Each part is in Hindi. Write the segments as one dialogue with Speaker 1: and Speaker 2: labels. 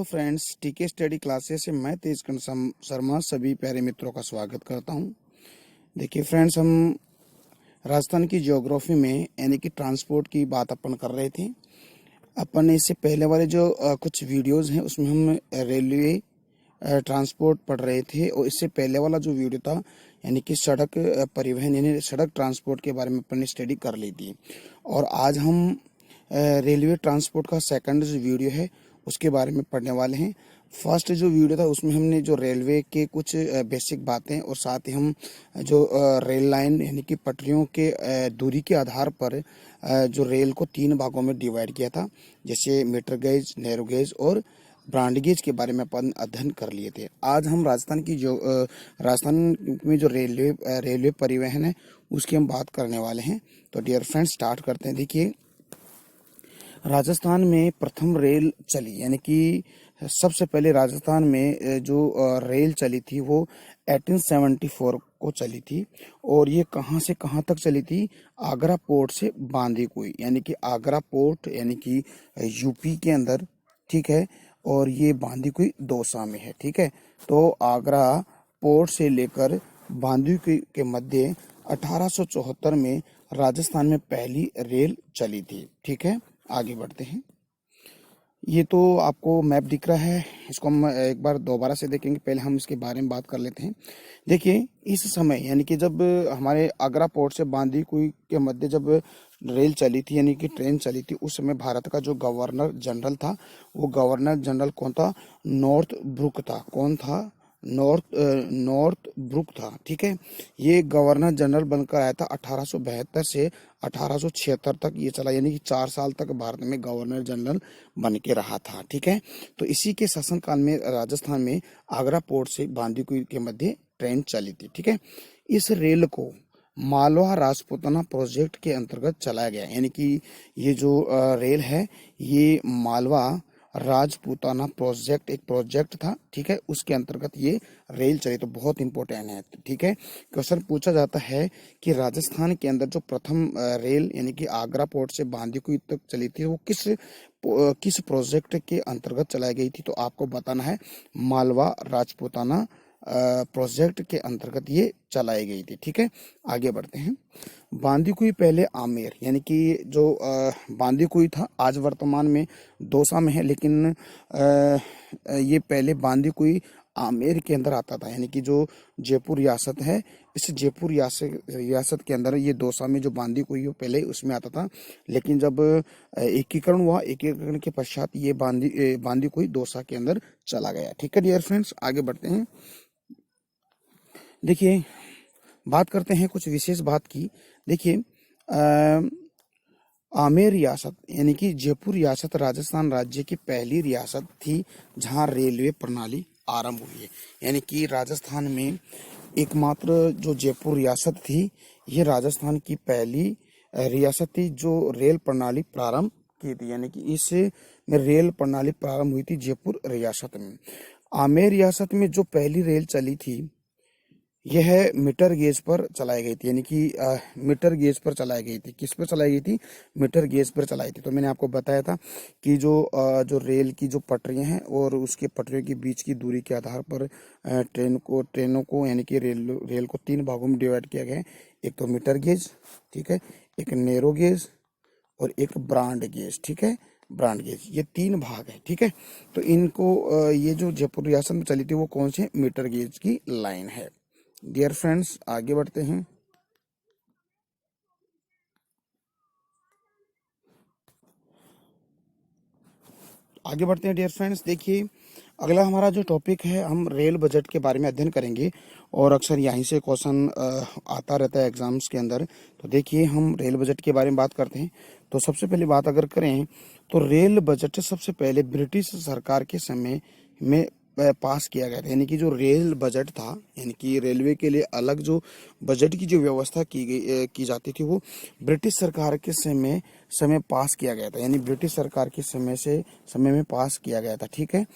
Speaker 1: हेलो फ्रेंड्स, टीके स्टडी क्लासेस से मैं तेजकंठ शर्मा सभी प्यारे मित्रों का स्वागत करता हूं। देखिए फ्रेंड्स, हम राजस्थान की ज्योग्राफी में यानी कि ट्रांसपोर्ट की बात अपन कर रहे थे। अपन ने इससे पहले वाले जो कुछ वीडियोस हैं उसमें हम रेलवे ट्रांसपोर्ट पढ़ रहे थे, और इससे पहले वाला जो वीडियो था यानी कि सड़क परिवहन यानी सड़क ट्रांसपोर्ट के बारे में अपन ने स्टडी कर ली थी। और आज हम रेलवे ट्रांसपोर्ट का सेकंड जो वीडियो है उसके बारे में पढ़ने वाले हैं। फर्स्ट जो वीडियो था उसमें हमने जो रेलवे के कुछ बेसिक बातें और साथ ही हम जो रेल लाइन यानी कि पटरियों के दूरी के आधार पर जो रेल को 3 भागों में डिवाइड किया था, जैसे मीटर गेज, नैरो गेज और ब्रॉड गेज के बारे में अपन अध्ययन कर लिए थे। आज हम राजस्थान में जो रेलवे परिवहन है उसकी हम बात करने वाले हैं। तो डियर फ्रेंड्स, स्टार्ट करते हैं। देखिए, राजस्थान में प्रथम रेल चली यानी कि सबसे पहले राजस्थान में जो रेल चली थी वो 1874 को चली थी। और ये कहाँ से कहाँ तक चली थी? आगरा पोर्ट से बांदीकुई, यानी कि आगरा पोर्ट यानी कि यूपी के अंदर, ठीक है। और ये बांदीकुई दौसा में है, ठीक है। तो आगरा पोर्ट से लेकर बांदीकुई के मध्य 1874 में राजस्थान में पहली रेल चली थी, ठीक है। आगे बढ़ते हैं। ये तो आपको मैप दिख रहा है, इसको हम एक बार दोबारा से देखेंगे। पहले हम इसके बारे में बात कर लेते हैं। देखिए, इस समय यानी कि जब हमारे आगरा पोर्ट से बांदीकुई के मध्य जब रेल चली थी यानी कि ट्रेन चली थी, उस समय भारत का जो गवर्नर जनरल था वो गवर्नर जनरल कौन था? नॉर्थ ब्रुक था। कौन था? नॉर्थ ब्रुक था, ठीक है। ये गवर्नर जनरल बनकर आया था 1872 से 1876 तक ये चला, यानी कि 4 साल तक भारत में गवर्नर जनरल बन के रहा था, ठीक है। तो इसी के शासनकाल में राजस्थान में आगरा पोर्ट से बांदीकुई के मध्य ट्रेन चली थी, ठीक है। इस रेल को मालवा राजपूताना प्रोजेक्ट के अंतर्गत चलाया गया, यानी कि ये जो रेल है ये मालवा राजपूताना प्रोजेक्ट एक प्रोजेक्ट था, ठीक है। उसके अंतर्गत ये रेल चली। तो बहुत इंपॉर्टेंट है, ठीक है। क्वेश्चन पूछा जाता है कि राजस्थान के अंदर जो प्रथम रेल यानी कि आगरा पोर्ट से बांदीकुई तक चली थी वो किस प्रोजेक्ट के अंतर्गत चलाई गई थी? तो आपको बताना है मालवा राजपूताना प्रोजेक्ट के अंतर्गत ये चलाई गई थी, ठीक है। आगे बढ़ते हैं। बांदीकुई पहले आमेर यानी कि जो बांदीकुई था आज वर्तमान में दौसा में है, लेकिन ये पहले बांदीकुई आमेर के अंदर आता था, यानी कि जो जयपुर रियासत है, इस जयपुर रियासत के अंदर ये दौसा में जो बांदीकुई हो पहले उसमें आता था। लेकिन जब एकीकरण हुआ, एकीकरण के पश्चात ये बांदीकुई दौसा के अंदर चला गया, ठीक है डियर फ्रेंड्स। आगे बढ़ते हैं। देखिए, बात करते हैं कुछ विशेष बात की। देखिए, आमेर रियासत यानी कि जयपुर रियासत राजस्थान राज्य की पहली रियासत थी जहां रेलवे प्रणाली आरंभ हुई है। यानी कि राजस्थान में एकमात्र जो जयपुर रियासत थी, ये राजस्थान की पहली रियासत थी जो रेल प्रणाली प्रारंभ की थी, यानी कि इस में रेल प्रणाली प्रारंभ हुई थी जयपुर रियासत में। आमेर रियासत में जो पहली रेल चली थी यह मीटर गेज पर चलाई गई थी, यानी कि मीटर गेज पर चलाई गई थी। किस पर चलाई गई थी? मीटर गेज पर चलाई थी। तो मैंने आपको बताया था कि जो रेल की जो पटरियां हैं और उसके पटरियों के बीच की दूरी के आधार पर ट्रेनों को यानी कि रेल को 3 भागों में डिवाइड किया गया है। एक तो मीटर गेज, ठीक है, एक नैरो गेज और एक ब्रॉड गेज, ठीक है। ब्रॉड गेज, ये 3 भाग है, ठीक है। तो इनको ये जो जयपुर रियासत में चली थी वो कौन से? मीटर गेज की लाइन है। डियर फ्रेंड्स, आगे बढ़ते हैं। डियर फ्रेंड्स, देखिए, अगला हमारा जो टॉपिक है, हम रेल बजट के बारे में अध्ययन करेंगे और अक्सर यहीं से क्वेश्चन आता रहता है एग्जाम्स के अंदर। तो देखिए, हम रेल बजट के बारे में बात करते हैं। तो सबसे पहले बात अगर करें तो रेल बजट सबसे पहले ब्रिटिश सरकार के समय में पास किया गया था, यानी कि जो रेल बजट था यानी कि रेलवे के लिए अलग जो बजट की जो व्यवस्था की जाती थी वो ब्रिटिश सरकार के समय पास किया गया था, यानी ब्रिटिश सरकार के समय में पास किया गया था, ठीक है।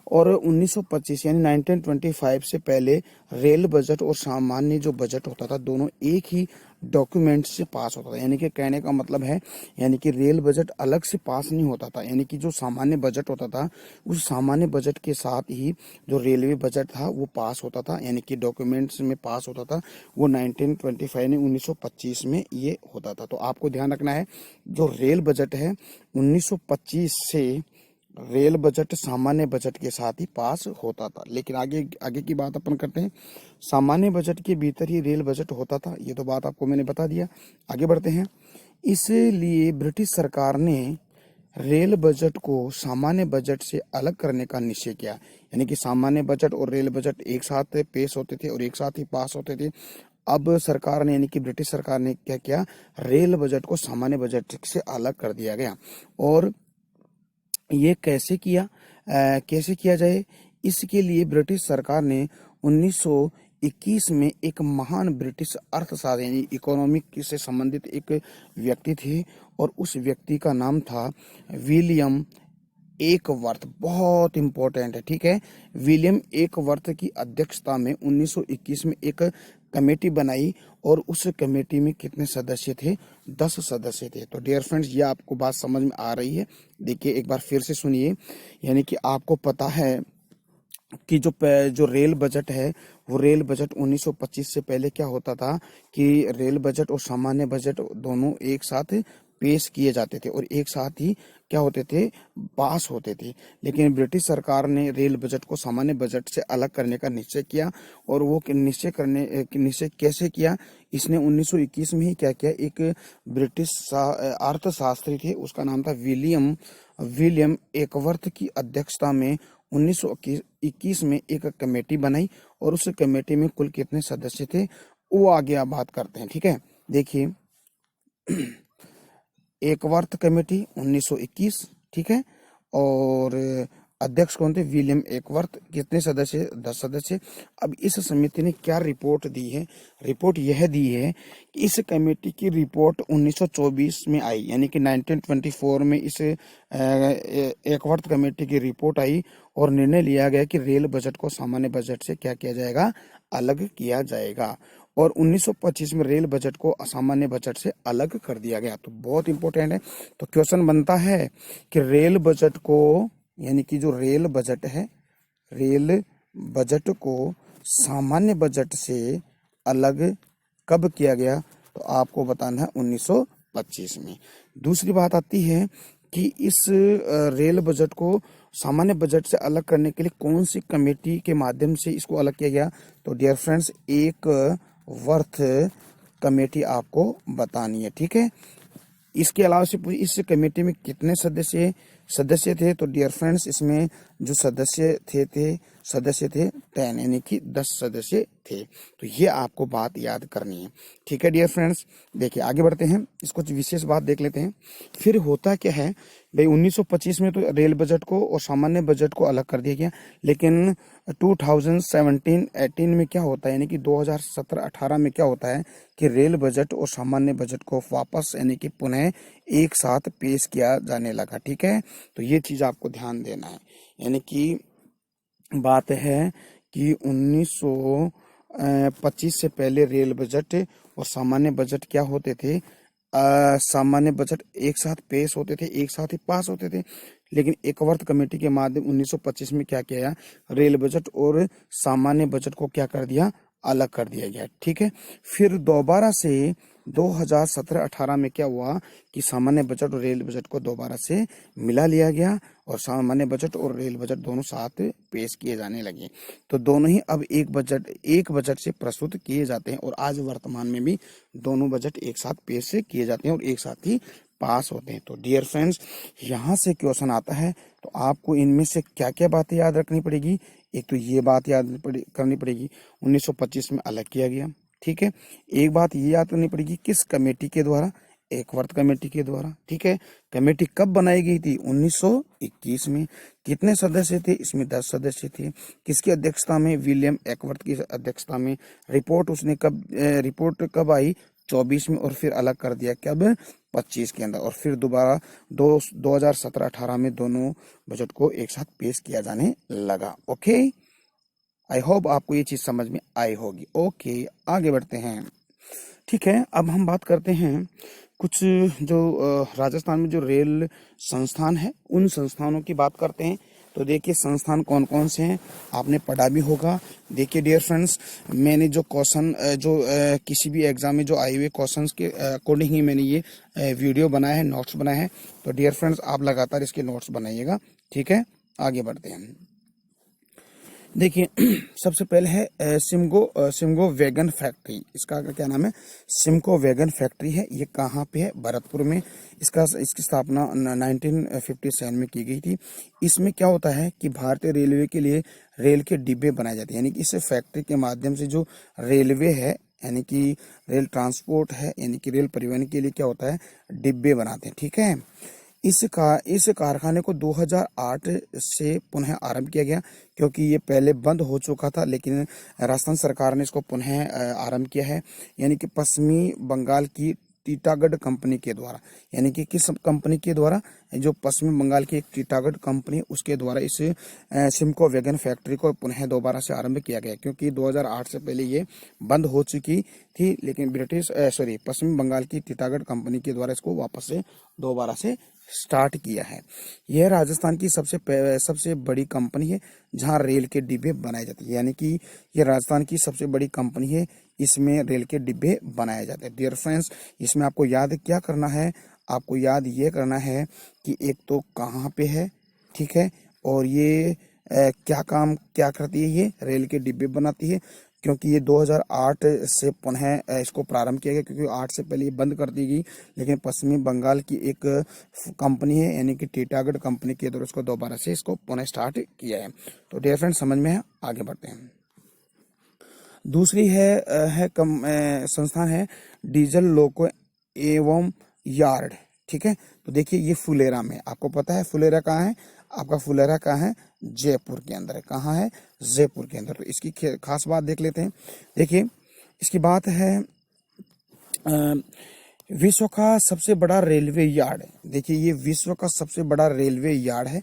Speaker 1: और 1925 यानी 1925 से पहले रेल बजट और सामान्य जो बजट होता था दोनों एक ही डॉक्यूमेंट से पास होता था। यानी कि कहने का मतलब है, यानी कि रेल बजट अलग से पास नहीं होता था, यानी कि जो सामान्य बजट होता था उस सामान्य बजट के साथ ही जो रेलवे बजट था वो पास होता था, यानी कि डॉक्यूमेंट्स में पास होता था। वो 1925 यानी 1925 में ये होता था। तो आपको ध्यान रखना है, जो रेल बजट है 1925 से रेल बजट सामान्य बजट के साथ ही पास होता था। लेकिन आगे आगे की बात अपन करते हैं, सामान्य बजट के भीतर ही रेल बजट होता था, ये तो बात आपको मैंने बता दिया। आगे बढ़ते हैं। इसलिए ब्रिटिश सरकार ने रेल बजट को सामान्य बजट से अलग करने का निश्चय किया। यानी कि सामान्य बजट और रेल बजट एक साथ पेश होते थे और एक साथ ही पास होते थे। अब सरकार ने, यानी कि ब्रिटिश सरकार ने क्या किया, रेल बजट को सामान्य बजट से अलग कर दिया गया। और ये कैसे किया जाए, इसके लिए ब्रिटिश सरकार ने 1921 में एक महान ब्रिटिश अर्थशास्त्री यानी इकोनॉमिक से संबंधित एक व्यक्ति थे और उस व्यक्ति का नाम था विलियम एकवर्थ। बहुत इंपॉर्टेंट है, ठीक है। विलियम एकवर्थ की अध्यक्षता में 1921 में एक कमेटी बनाई और उस कमेटी में कितने सदस्य थे, 10 सदस्य थे। तो डियर फ्रेंड्स, ये आपको बात समझ में आ रही है? देखिए एक बार फिर से सुनिए। यानी कि आपको पता है कि जो रेल बजट है वो रेल बजट 1925 से पहले क्या होता था कि रेल बजट और सामान्य बजट दोनों एक साथ पेश किए जाते थे और एक साथ ही क्या होते थे, पास होते थे। लेकिन ब्रिटिश सरकार ने रेल बजट को सामान्य बजट से अलग करने का निश्चय किया। और वो निश्चय कैसे किया, इसने 1921 में ही क्या किया, एक ब्रिटिश अर्थशास्त्री थे, उसका नाम था विलियम एकवर्थ की अध्यक्षता में 1921 में एक कमेटी बनाई और उस कमेटी में कुल कितने सदस्य थे वो आगे आप बात करते हैं, ठीक है। देखिए एकवर्थ कमेटी 1921, ठीक है। और अध्यक्ष कौन थे, विलियम एकवर्थ। कितने सदस्य, 10 सदस्य। अब इस समिति ने क्या रिपोर्ट दी है, रिपोर्ट यह दी है कि इस कमेटी की रिपोर्ट 1924 में आई, यानी कि 1924 में इस एकवर्थ कमेटी की रिपोर्ट आई और निर्णय लिया गया कि रेल बजट को सामान्य बजट से क्या किया जाएगा, अलग किया जाएगा। और 1925 में रेल बजट को असामान्य बजट से अलग कर दिया गया। तो बहुत इंपॉर्टेंट है। तो क्वेश्चन बनता है कि रेल बजट को, यानी कि जो रेल बजट है, रेल बजट को सामान्य बजट से अलग कब किया गया, तो आपको बताना है 1925 में। दूसरी बात आती है कि इस रेल बजट को सामान्य बजट से अलग करने के लिए कौन सी कमेटी के माध्यम से इसको अलग किया गया, तो डियर फ्रेंड्स एक वर्थ कमेटी आपको बतानी है, ठीक है। इसके अलावा से पूरी इस कमेटी में कितने सदस्य थे, तो डियर फ्रेंड्स इसमें जो सदस्य थे 10, यानी कि 10 सदस्य थे। तो ये आपको बात याद करनी है, ठीक है डियर फ्रेंड्स। देखिए आगे बढ़ते हैं, इसको विशेष बात देख लेते हैं। फिर होता क्या है भाई, 1925 में तो रेल बजट को और सामान्य बजट को अलग कर दिया गया। लेकिन 2017-18 में क्या होता है, यानी कि 2017-18 में क्या होता है कि रेल बजट और सामान्य बजट को वापस, यानी कि पुनः एक साथ पेश किया जाने लगा, ठीक है। तो ये चीज आपको ध्यान देना है। यानी कि बात है कि 1925 से पहले रेल बजट और सामान्य बजट क्या होते थे, सामान्य बजट एक साथ पेश होते थे, एक साथ ही पास होते थे। लेकिन एकवर्थ कमेटी के माध्यम 1925 में क्या किया, रेल बजट और सामान्य बजट को क्या कर दिया, अलग कर दिया गया, ठीक है। फिर दोबारा से 2017-18 में क्या हुआ कि सामान्य बजट और रेल बजट को दोबारा से मिला लिया गया और सामान्य बजट और रेल बजट दोनों साथ पेश किए जाने लगे। तो दोनों ही अब एक बजट से प्रस्तुत किए जाते हैं और आज वर्तमान में भी दोनों बजट एक साथ पेश किए जाते हैं और एक साथ ही पास होते हैं। तो डियर फ्रेंड्स, यहाँ से क्वेश्चन आता है तो आपको इनमें से क्या क्या बातें याद रखनी पड़ेगी। एक तो ये बात करनी पड़ेगी 1925 में अलग किया गया, ठीक है। एक बात ये याद करनी पड़ेगी किस कमेटी के द्वारा, एकवर्थ कमेटी के द्वारा, ठीक है। कमेटी कब बनाई गई थी, 1921 में। कितने सदस्य थे, इसमें 10 सदस्य थे। किसकी अध्यक्षता में, विलियम एकवर्थ की अध्यक्षता में। रिपोर्ट कब आई, 24 में, और फिर अलग कर दिया कब 25 के अंदर, और फिर दोबारा 2017-18 में दोनों बजट को एक साथ पेश किया जाने लगा। ओके, आई होप आपको ये चीज समझ में आई होगी। ओके, आगे बढ़ते हैं। ठीक है, अब हम बात करते हैं कुछ जो राजस्थान में जो रेल संस्थान है उन संस्थानों की बात करते हैं। तो देखिए संस्थान कौन कौन से हैं, आपने पढ़ा भी होगा। देखिए डियर फ्रेंड्स, मैंने जो क्वेश्चन किसी भी एग्जाम में जो आए हुए क्वेश्चंस के अकॉर्डिंग ही मैंने ये वीडियो बनाया है, नोट्स बनाए हैं। तो डियर फ्रेंड्स, आप लगातार इसके नोट्स बनाइएगा। ठीक है, आगे बढ़ते हैं। देखिए सबसे पहले है सिमगो वैगन फैक्ट्री। इसका क्या नाम है? सिमको वैगन फैक्ट्री है। ये कहाँ पे है? भरतपुर में। इसकी स्थापना 1957 में की गई थी। इसमें क्या होता है कि भारतीय रेलवे के लिए रेल के डिब्बे बनाए जाते हैं, यानी कि इस फैक्ट्री के माध्यम से जो रेलवे है, यानी कि रेल ट्रांसपोर्ट है, यानी कि रेल परिवहन के लिए क्या होता है, डिब्बे बनाते हैं। ठीक है, इस कारखाने को 2008 से पुनः आरंभ किया गया, क्योंकि ये पहले बंद हो चुका था, लेकिन राजस्थान सरकार ने इसको पुनः आरंभ किया है, यानी कि पश्चिमी बंगाल की टीटागढ़ कंपनी के द्वारा। यानी कि किस कंपनी के द्वारा? जो पश्चिमी बंगाल की एक टीटागढ़ कंपनी, उसके द्वारा इस सिमको वैगन फैक्ट्री को पुनः दोबारा से आरंभ किया गया, क्योंकि 2008 से पहले ये बंद हो चुकी थी, लेकिन पश्चिमी बंगाल की टीटागढ़ कंपनी के द्वारा इसको वापस से दोबारा से स्टार्ट किया है। यह राजस्थान की सबसे बड़ी कंपनी है जहां रेल के डिब्बे बनाए जाते हैं, यानी कि यह राजस्थान की सबसे बड़ी कंपनी है, इसमें रेल के डिब्बे बनाए जाते हैं। डियर फ्रेंड्स, इसमें आपको याद क्या करना है? आपको याद ये करना है कि एक तो कहाँ पे है, ठीक है, और ये क्या करती है? ये रेल के डिब्बे बनाती है, क्योंकि ये 2008 से पुनः इसको प्रारंभ किया गया, क्योंकि 8 से पहले ये बंद कर दी गई, लेकिन पश्चिमी बंगाल की एक कंपनी है, यानी कि टीटागढ़ कंपनी के द्वारा इसको दोबारा से इसको पुनः स्टार्ट किया है। तो डियर फ्रेंड, समझ में है? आगे बढ़ते हैं। दूसरी संस्थान है डीजल लोको एवं यार्ड। ठीक है, तो देखिए ये फुलेरा में, आपको पता है फुलेरा कहाँ है? आपका फुलेरा कहाँ है? जयपुर के अंदर है। कहाँ है? जयपुर के अंदर। तो इसकी खास बात देख लेते हैं। देखिए इसकी बात है विश्व का सबसे बड़ा रेलवे यार्ड है। देखिए ये विश्व का सबसे बड़ा रेलवे यार्ड है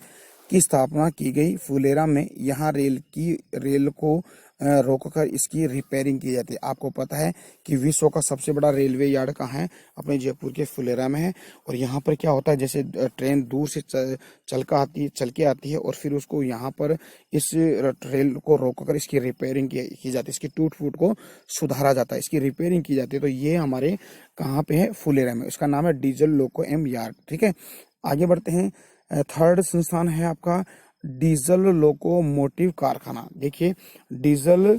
Speaker 1: की स्थापना की गई फुलेरा में। यहाँ रेल को रोककर इसकी रिपेयरिंग की जाती है। आपको पता है कि विश्व का सबसे बड़ा रेलवे यार्ड कहाँ है? अपने जयपुर के फुलेरा में है। और यहाँ पर क्या होता है, जैसे ट्रेन दूर से चल के आती है, और फिर उसको यहाँ पर इस रेल को रोककर इसकी रिपेयरिंग की जाती है, इसकी टूट फूट को सुधारा जाता है, इसकी रिपेयरिंग की जाती है। तो ये हमारे कहाँ पे है? फुलेरा में। इसका नाम है डीजल लोको एम यार्ड। ठीक है, आगे बढ़ते हैं। थर्ड संस्थान है आपका डीजल लोकोमोटिव कारखाना। देखिए डीजल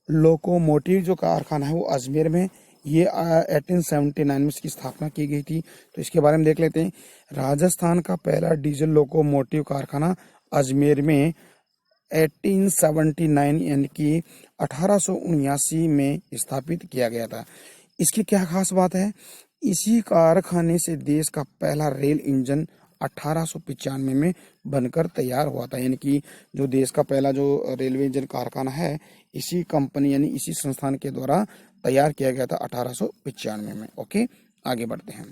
Speaker 1: लोकोमोटिव जो कारखाना है वो अजमेर में, ये 1879 में इसकी स्थापना की गई थी। तो इसके बारे में देख लेते हैं। राजस्थान का पहला डीजल लोकोमोटिव कारखाना अजमेर में 1879 यानी कि 1879 में स्थापित किया गया था। इसकी क्या खास बात है? इसी कारखाने से देश का पहला रेल इंजन 1895 में बनकर तैयार हुआ था, यानी कि जो देश का पहला जो रेलवे इंजन कारखाना है, इसी कंपनी यानी इसी संस्थान के द्वारा तैयार किया गया था 1895 में। ओके, आगे बढ़ते हैं।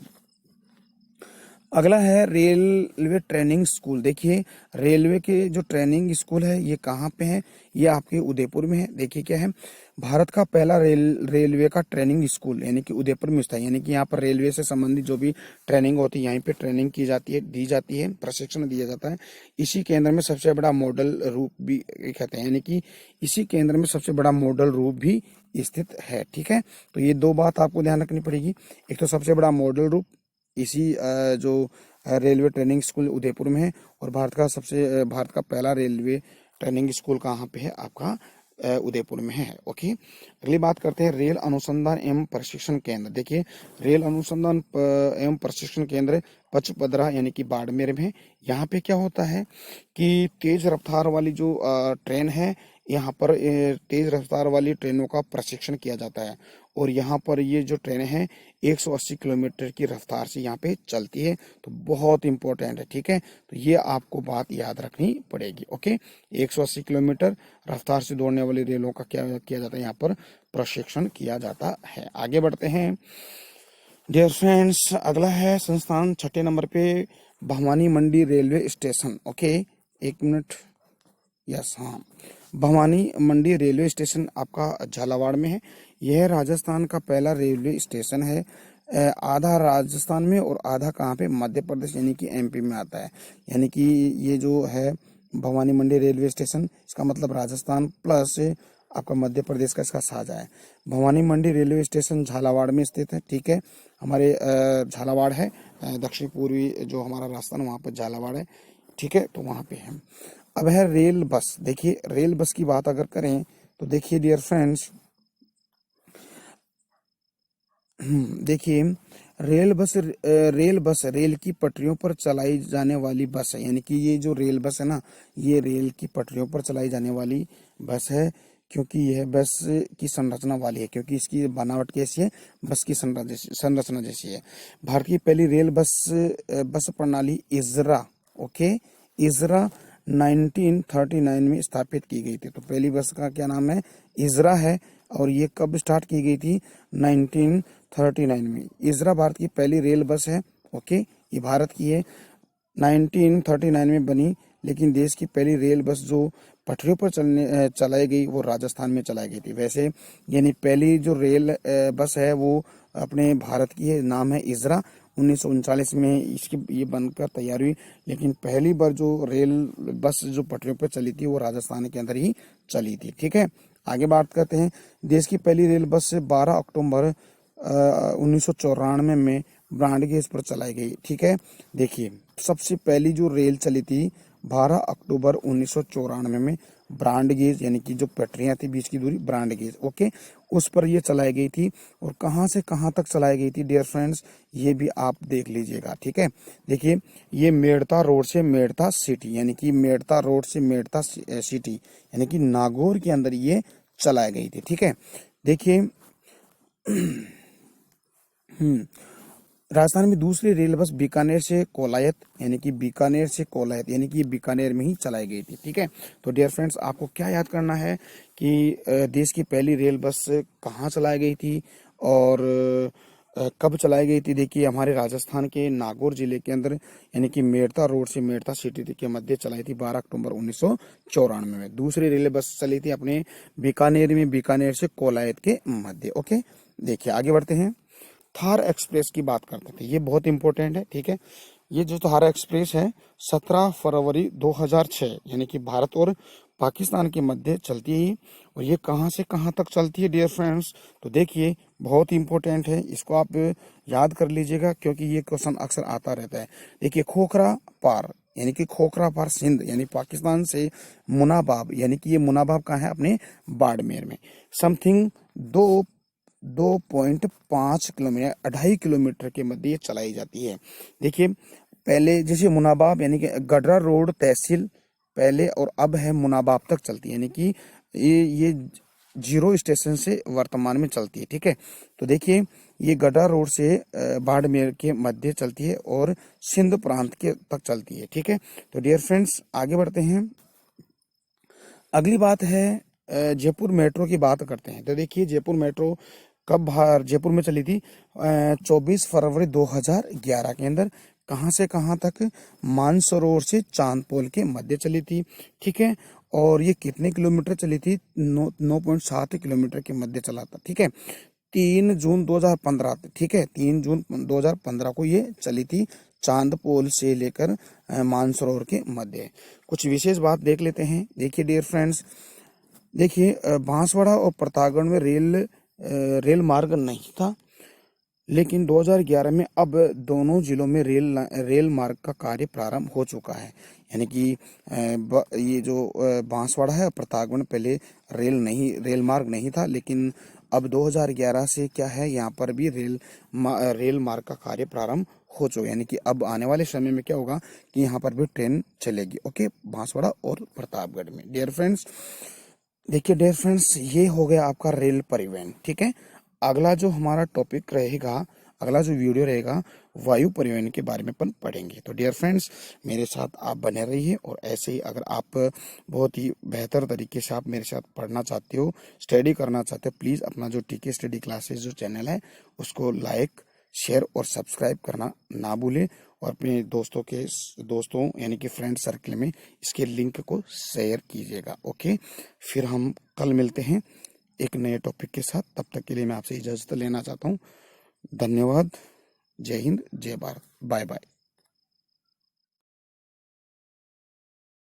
Speaker 1: अगला है रेलवे ट्रेनिंग स्कूल। देखिए रेलवे के जो ट्रेनिंग स्कूल है ये कहाँ पे है? ये आपके उदयपुर में है। देखिए क्या है, भारत का पहला रेलवे का ट्रेनिंग स्कूल यानी कि उदयपुर में स्थित है। यानी कि यहाँ पर रेलवे से संबंधित जो भी ट्रेनिंग होती है, यहीं पे ट्रेनिंग की जाती है, दी जाती है, प्रशिक्षण दिया जाता है। इसी केंद्र में सबसे बड़ा मॉडल रूप भी कहते हैं, यानी कि इसी केंद्र में सबसे बड़ा मॉडल रूप भी स्थित है। ठीक है, तो ये दो बात आपको ध्यान रखनी पड़ेगी। एक तो सबसे बड़ा मॉडल रूप इसी जो रेलवे ट्रेनिंग स्कूल उदयपुर में है, और भारत का पहला रेलवे ट्रेनिंग स्कूल कहाँ पे है? आपका उदयपुर में है। ओके, अगली बात करते हैं रेल अनुसंधान एवं प्रशिक्षण केंद्र। देखिए रेल अनुसंधान एवं प्रशिक्षण केंद्र पचपदरा यानी कि बाड़मेर में है। यहाँ पे क्या होता है कि तेज रफ्तार वाली जो ट्रेन है, यहाँ पर तेज रफ्तार वाली ट्रेनों का प्रशिक्षण किया जाता है। और यहाँ पर ये जो ट्रेनें हैं 180 किलोमीटर की रफ्तार से यहाँ पे चलती है, तो बहुत इंपॉर्टेंट है। ठीक है, तो ये आपको बात याद रखनी पड़ेगी। ओके, 180 किलोमीटर रफ्तार से दौड़ने वाली रेलों का क्या किया जाता है, यहाँ पर प्रशिक्षण किया जाता है। आगे बढ़ते हैं डियर फ्रेंड्स, अगला है संस्थान छठे नंबर पे भवानी मंडी रेलवे स्टेशन। ओके, एक मिनट, यस, हाँ, भवानी मंडी रेलवे स्टेशन आपका झालावाड़ में है। यह राजस्थान का पहला रेलवे स्टेशन है। आधा राजस्थान में और आधा कहाँ पे, मध्य प्रदेश यानी कि एमपी में आता है। यानी कि ये जो है भवानी मंडी रेलवे स्टेशन, इसका मतलब राजस्थान प्लस आपका मध्य प्रदेश का इसका साझा है। भवानी मंडी रेलवे स्टेशन झालावाड़ में स्थित है। ठीक है, हमारे झालावाड़ है, दक्षिण पूर्वी जो हमारा राजस्थान वहाँ पर झालावाड़ है। ठीक है, तो वहाँ पे है। अब है रेल बस। देखिए, रेल बस की बात अगर करें तो देखिए डियर फ्रेंड्स, देखिए रेल बस रेल की पटरियों पर चलाई जाने वाली बस है। यानी कि ये जो रेल बस है ना, ये रेल की पटरियों पर चलाई जाने वाली बस है, क्योंकि यह बस की संरचना वाली है, क्योंकि इसकी बनावट कैसी है, बस की संरचना जैसी है। भारत की पहली रेल बस प्रणाली इजरा, ओके, इजरा 1939 में स्थापित की गई थी। तो पहली बस का क्या नाम है, इजरा है, और ये कब स्टार्ट की गई थी, 1939 में। इजरा भारत की पहली रेल बस है। ओके, ये भारत की है, 1939 में बनी, लेकिन देश की पहली रेल बस जो पटरियों पर चलाई गई वो राजस्थान में चलाई गई थी। वैसे यानी पहली जो रेल बस है वो अपने भारत की है, नाम है इजरा। 1939 में इसकी ये बनकर तैयार हुई, लेकिन पहली बार जो रेल बस जो पटरियों पर चली थी वो राजस्थान के अंदर ही चली थी। ठीक है, आगे बात करते हैं। देश की पहली रेल बस 12 अक्टूबर 1994 में ब्रांडगेज पर चलाई गई। ठीक है, देखिए सबसे पहली जो रेल चली थी 12 अक्टूबर 1994 में ब्रांडगेज, यानी कि जो पटरियां थी बीच की दूरी, ब्रांडगेज, ओके, उस पर ये चलाई गई थी। और कहां से कहां तक चलाई गई थी डियर फ्रेंड्स, ये भी आप देख लीजिएगा। ठीक है, देखिए ये मेड़ता रोड से मेड़ता सिटी, यानी कि मेड़ता रोड से मेड़ता सिटी, यानी कि नागौर के अंदर ये चलाई गई थी। ठीक है, देखिए राजस्थान में दूसरी रेल बस बीकानेर से कोलायत, यानी कि बीकानेर से कोलायत, यानी कि बीकानेर में ही चलाई गई थी। ठीक है, तो डियर फ्रेंड्स आपको क्या याद करना है कि देश की पहली रेल बस कहाँ चलाई गई थी और कब चलाई गई थी। देखिए हमारे राजस्थान के नागौर जिले के अंदर, यानी कि मेड़ता रोड से मेड़ता सिटी के मध्य चलाई थी 12 अक्टूबर 1994 में। दूसरी रेल बस चली थी अपने बीकानेर में, बीकानेर से कोलायत के मध्य। ओके, देखिए आगे बढ़ते हैं। थार एक्सप्रेस की बात करते थे, ये बहुत इंपॉर्टेंट है। ठीक है, ये जो थार एक्सप्रेस है 17 फरवरी 2006 यानी कि भारत और पाकिस्तान के मध्य चलती है। और ये कहाँ से कहाँ तक चलती है डियर फ्रेंड्स, तो देखिए बहुत इंपॉर्टेंट है, इसको आप याद कर लीजिएगा, क्योंकि ये क्वेश्चन अक्सर आता रहता है। देखिए खोखरा पार, यानी कि खोखरा पार सिंध, यानी पाकिस्तान से मुनाबाब, यानी कि ये मुनाबाब कहाँ है, अपने बाड़मेर में। समथिंग 2.5 किलोमीटर, 2.5 किलोमीटर के मध्य ये चलाई जाती है। देखिए पहले जैसे मुनाबाब, यानी कि गडरा रोड तहसील पहले और अब है मुनाबाब तक चलती है, यानी कि ये 0 स्टेशन से वर्तमान में चलती है। ठीक है, तो देखिए ये गडरा रोड से बाड़मेर के मध्य चलती है और सिंध प्रांत के तक चलती है। ठीक है, तो डियर फ्रेंड्स आगे बढ़ते हैं। अगली बात है जयपुर मेट्रो की बात करते हैं। तो देखिए जयपुर मेट्रो कब बाहर जयपुर में चली थी, 24 फरवरी 2011 के अंदर। कहाँ से कहाँ तक, मानसरोवर से चांदपोल के मध्य चली थी। ठीक है, और ये कितने किलोमीटर चली थी, 9.7 किलोमीटर के मध्य चला था। ठीक है, 3 जून 2015, ठीक है, 3 जून 2015 को ये चली थी, चांदपोल से लेकर मानसरोवर के मध्य। कुछ विशेष बात देख लेते हैं। देखिए डियर फ्रेंड्स, देखिए बांसवाड़ा और प्रतापगढ़ में रेल मार्ग नहीं था, लेकिन 2011 में अब दोनों जिलों में रेल मार्ग का कार्य प्रारंभ हो चुका है। यानी कि ये जो बांसवाड़ा है, प्रतापगढ़ में पहले रेल मार्ग नहीं था, लेकिन अब 2011 से क्या है, यहाँ पर भी रेल मार्ग का कार्य प्रारंभ हो चुका है। यानी कि अब आने वाले समय में क्या होगा कि यहाँ पर भी ट्रेन चलेगी। ओके, बांसवाड़ा और प्रतापगढ़ में। डियर फ्रेंड्स देखिए डियर फ्रेंड्स, ये हो गया आपका रेल परिवहन। ठीक है, अगला जो हमारा टॉपिक रहेगा, अगला जो वीडियो रहेगा, वायु परिवहन के बारे में अपन पढ़ेंगे। तो डियर फ्रेंड्स, मेरे साथ आप बने रहिए, और ऐसे ही अगर आप बहुत ही बेहतर तरीके से आप मेरे साथ पढ़ना चाहते हो, स्टडी करना चाहते हो, प्लीज़ अपना जो टीके स्टडी क्लासेस जो चैनल है उसको लाइक, शेयर और सब्सक्राइब करना ना भूलें, और अपने दोस्तों यानी कि फ्रेंड सर्कल में इसके लिंक को शेयर कीजिएगा। ओके, फिर हम कल मिलते हैं एक नए टॉपिक के साथ। तब तक के लिए मैं आपसे इजाज़त लेना चाहता हूँ। धन्यवाद। जय हिंद, जय भारत। Bye bye.